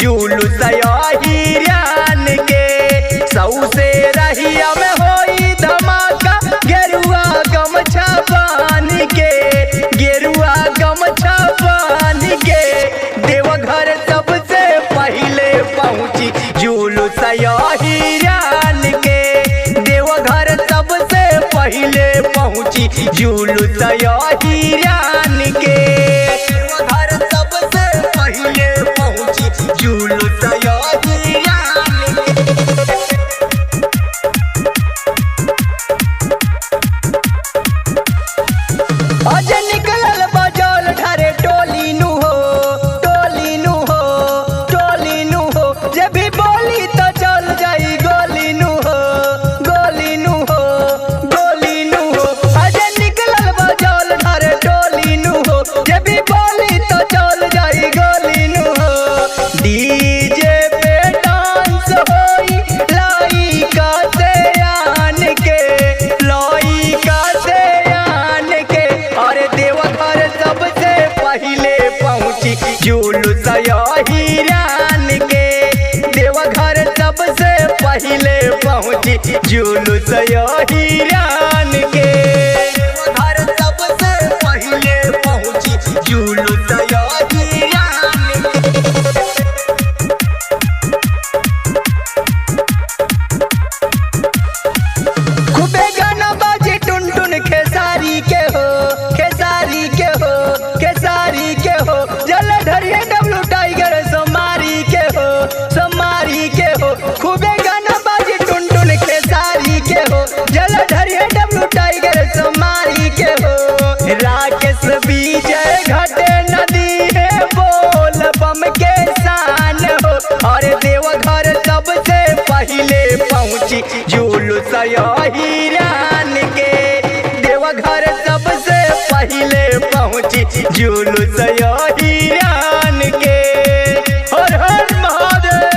जुलूस हिरान के। सौसे रहिया में होई धमाका गेरुआ गमछा बान के, गेरुआ गमछा बान के। देवघर सबसे पहले पहुँची जुलूस हिरान के, देवघर सबसे पहले पहुँची जुलूस हिरान के। देवघर सबसे पहले पहुँची जुलूस हिरान के। अजे निकलल बजौल ढारे टोली नु हो, टोली नु हो, टोली नु हो। जे भी बोली तो चल जाई गोली नु हो, गोली नु हो, गोली नु हो। अजे निकलल बजौल ढारे टोली नु हो, जे भी बोली तो चल जाई गोली नु हो। डीजे पे डांस होई लाइका से आन के, लाइका से आन के। अरे देवघर सबसे पहले पहुँची जुलूस हिरान के, देवघर सबसे पहले पहुँची जुलूस हिरान के। देवघर सबसे पहले पहुँची जुलूस हिरान के। खूबे गाना बाजे टुन टुन खेसारी के हो, खेसारी के हो, खेसारी के हो। जल ढरिए डब्लू टाइगर सोमारी के हो, सोमारी के हो। खूबे गाना बाजे टुन टुन खेसारी के हो, जल ढरिए डब्लू टाइगर सोमारी के हो। राकेश विजय घटे नदी है बोल बम के शान हो। और देवघर सबसे पहले पहुँची जुलूस हिरान के, देवघर सबसे पहले पहुँची जुलूस हिरान के। हर हर महादेव।